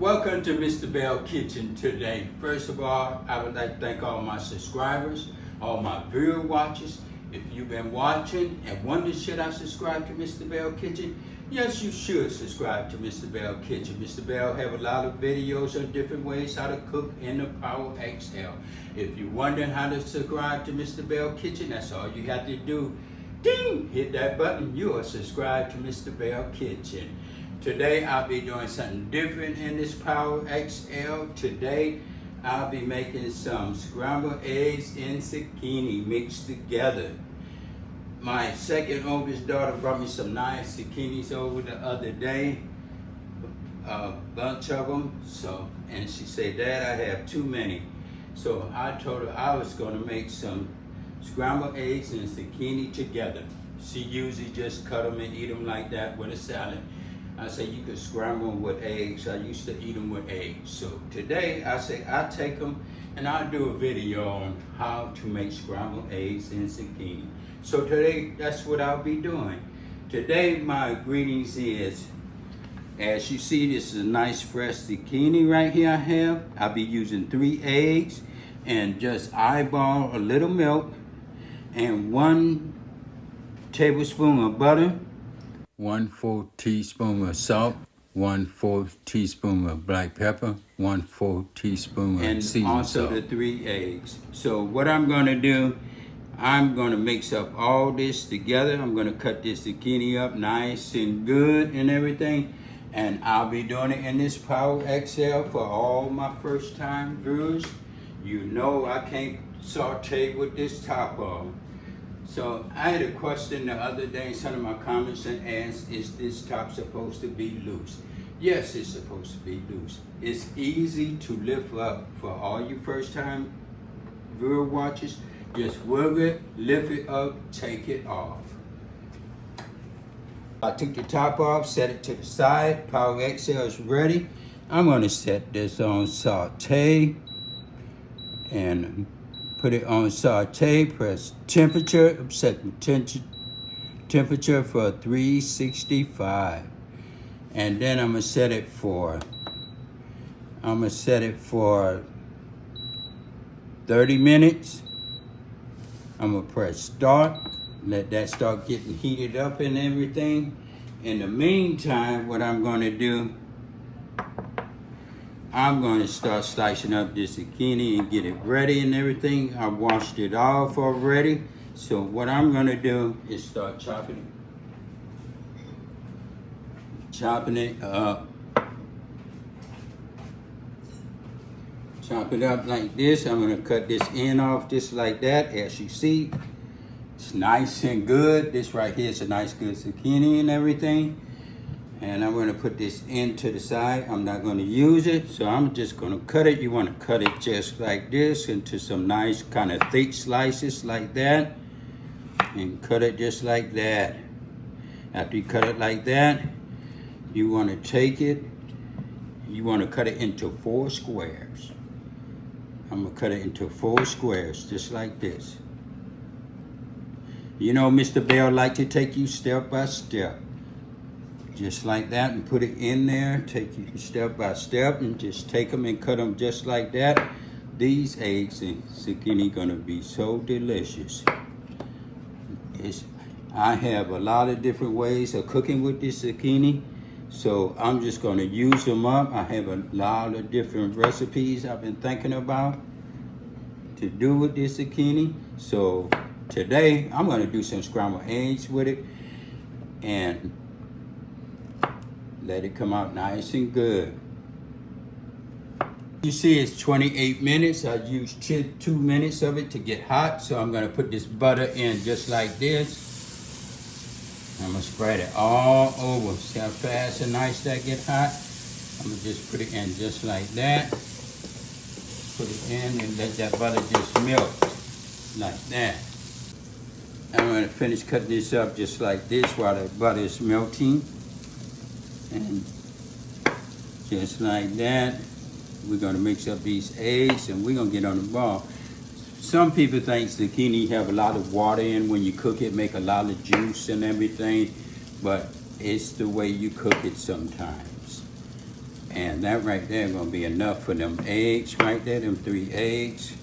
Welcome to Mr. Belle Kitchen today. First of all, I would like to thank all my subscribers, all my viewer watchers. If you've been watching and wonder should I subscribe to Mr. Belle Kitchen, yes, you should subscribe to Mr. Belle Kitchen. Mr. Belle have a lot of videos on different ways how to cook in the Power XL. If you're wondering how to subscribe to Mr. Belle Kitchen, that's all you have to do. Ding! Hit that button. You are subscribed to Mr. Belle Kitchen. Today I'll be doing something different in this Power XL. Today I'll be making some scrambled eggs and zucchini mixed together. My second oldest daughter brought me some nice zucchinis over the other day, a bunch of them. And she said, "Dad, I have too many." So I told her I was going to make some scrambled eggs and zucchini together. She usually just cut them and eat them like that with a salad. I said you could scramble them with eggs. I used to eat them with eggs. So today I say I'll take them and I'll do a video on how to make scrambled eggs and zucchini. So today that's what I'll be doing. Today my ingredients is, as you see, this is a nice fresh zucchini right here I have. I'll be using 3 eggs and just eyeball a little milk and 1 tablespoon of butter, 1/4 teaspoon of salt, 1/4 teaspoon of black pepper, 1/4 teaspoon of seasoned also salt. the 3 eggs. So what I'm gonna do, I'm gonna mix up all this together. I'm gonna cut this zucchini up nice and good and everything. And I'll be doing it in this Power XL for all my first time viewers. You know I can't saute with this top on. So I had a question the other day in some of my comments and asked, is this top supposed to be loose? Yes, it's supposed to be loose. It's easy to lift up for all you first time viewer watchers. Just wiggle it, lift it up, take it off. I took the top off, set it to the side. Power XL is ready. I'm gonna set this on saute and put it on saute, press temperature, set the temperature for 365. And then I'm gonna set it for 30 minutes. I'm gonna press start, let that start getting heated up and everything. In the meantime, what I'm gonna do, I'm going to start slicing up this zucchini and get it ready and everything. I washed it off already. So what I'm going to do is start chopping it up. Chop it up like this. I'm going to cut this end off just like that. As you see, it's nice and good. This right here is a nice good zucchini and everything. And I'm gonna put this end to the side. I'm not gonna use it, so I'm just gonna cut it. You wanna cut it just like this into some nice kind of thick slices like that. And cut it just like that. After you cut it like that, you wanna take it, you wanna cut it into 4 squares. I'm gonna cut it into 4 squares, just like this. You know, Mr. Belle like to take you step by step. Just like that, and put it in there, take you step by step, and just take them and cut them just like that. These eggs and zucchini gonna be so delicious. I have a lot of different ways of cooking with this zucchini, so I'm just gonna use them up. I have a lot of different recipes I've been thinking about to do with this zucchini. So today, I'm gonna do some scrambled eggs with it, and let it come out nice and good. You see it's 28 minutes. I used 2 minutes of it to get hot. So I'm gonna put this butter in just like this. I'm gonna spread it all over. See how fast and nice that get hot? I'm gonna just put it in just like that. Put it in and let that butter just melt like that. I'm gonna finish cutting this up just like this while the butter is melting. And just like that, we're gonna mix up these eggs and we're gonna get on the ball. Some people think zucchini have a lot of water in when you cook it, make a lot of juice and everything, but it's the way you cook it sometimes. And that right there gonna be enough for them eggs right there, them 3 eggs.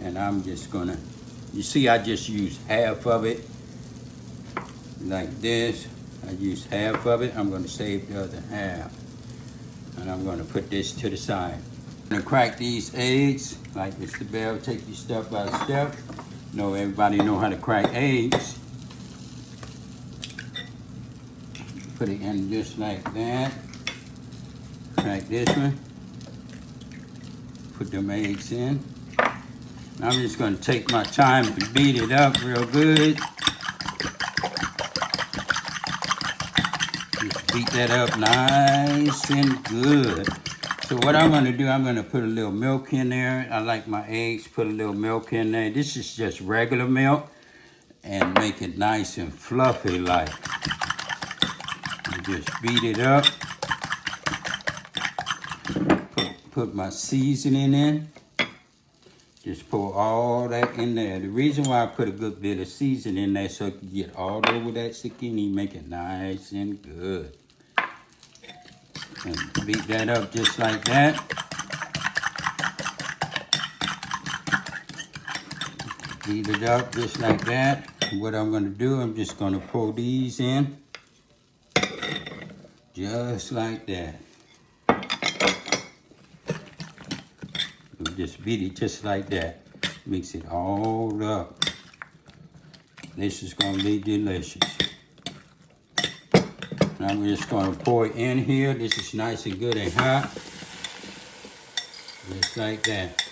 And I'm just gonna, you see I just used half of it, like this. I used half of it. I'm gonna save the other half. And I'm gonna put this to the side. I'm gonna crack these eggs, like Mr. Bell, take you step by step. Know everybody know how to crack eggs. Put it in just like that. Crack this one. Put them eggs in. Now I'm just gonna take my time to beat it up real good. Just beat that up nice and good. So what I'm gonna do, I'm gonna put a little milk in there. I like my eggs, put a little milk in there. This is just regular milk and make it nice and fluffy like. And just beat it up. Put my seasoning in. Just pour all that in there. The reason why I put a good bit of seasoning in there so it can get all over that zucchini, make it nice and good. And beat that up just like that. Beat it up just like that. What I'm gonna do, I'm just gonna pour these in. Just like that. Just beat it just like that. Mix it all up. This is gonna be delicious. Now I'm just gonna pour it in here. This is nice and good and hot. Just like that.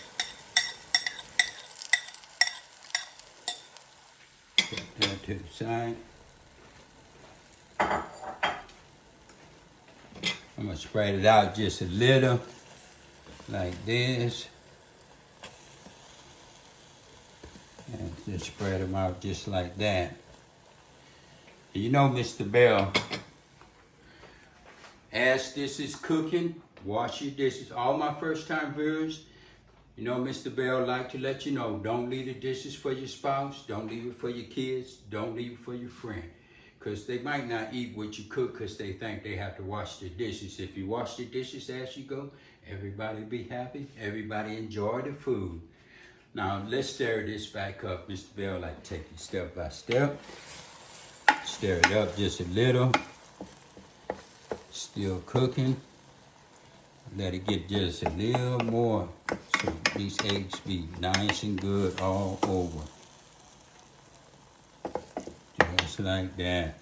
Put that to the side. I'm gonna spread it out just a little, like this. And just spread them out just like that. You know, Mr. Bell, as this is cooking, wash your dishes. All my first time viewers, you know, Mr. Bell like to let you know, don't leave the dishes for your spouse, don't leave it for your kids, don't leave it for your friend. Because they might not eat what you cook because they think they have to wash their dishes. If you wash the dishes as you go, everybody be happy, everybody enjoy the food. Now, let's stir this back up. Mr. Bell like to take you step by step. Stir it up just a little. Still cooking. Let it get just a little more so these eggs be nice and good all over. Just like that.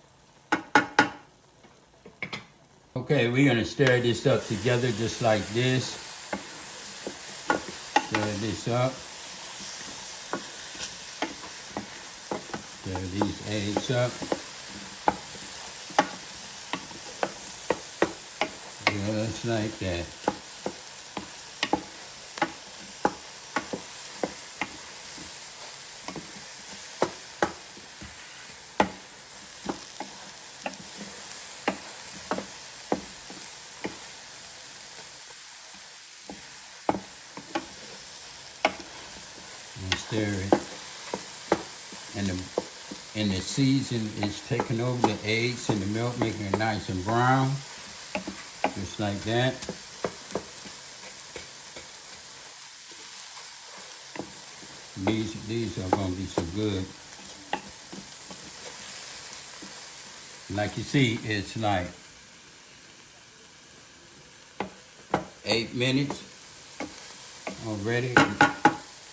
Okay, we're gonna stir this up together just like this. Stir this up. Stir these eggs up. Just like that. And stir it. And the season is taking over the eggs and the milk, making it nice and brown. Just like that. These are gonna be so good. Like you see, it's like 8 minutes already.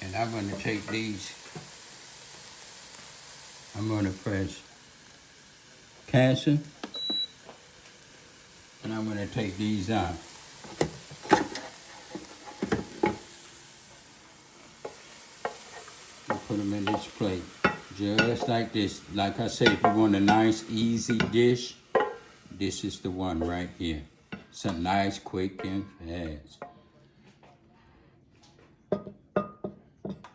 And I'm gonna take these. I'm gonna press cancel. And I'm gonna take these out. Put them in this plate, just like this. Like I said, if you want a nice, easy dish, this is the one right here. Something nice, quick, and fast.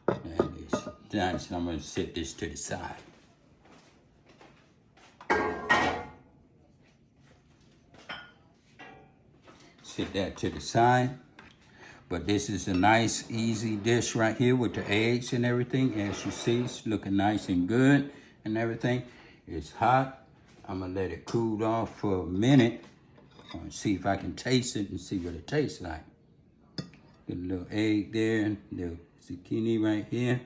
That is nice. I'm gonna set this to the side. Set that to the side. But this is a nice, easy dish right here with the eggs and everything. As you see, it's looking nice and good and everything. It's hot. I'm gonna let it cool off for a minute. I'm gonna see if I can taste it and see what it tastes like. Get a little egg there, little zucchini right here.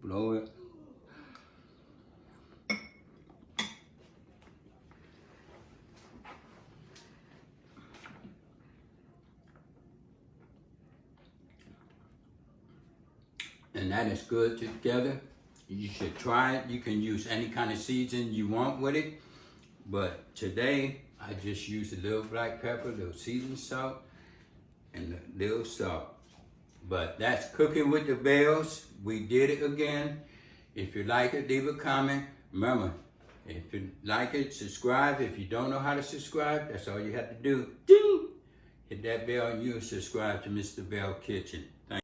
Blow it. And that is good together. You should try it. You can use any kind of seasoning you want with it. But today, I just used a little black pepper, a little seasoned salt, and a little salt. But that's cooking with the Bells. We did it again. If you like it, leave a comment. Remember, if you like it, subscribe. If you don't know how to subscribe, that's all you have to do. Ding! Hit that bell and you'll subscribe to Mr. Bell Kitchen. Thank you.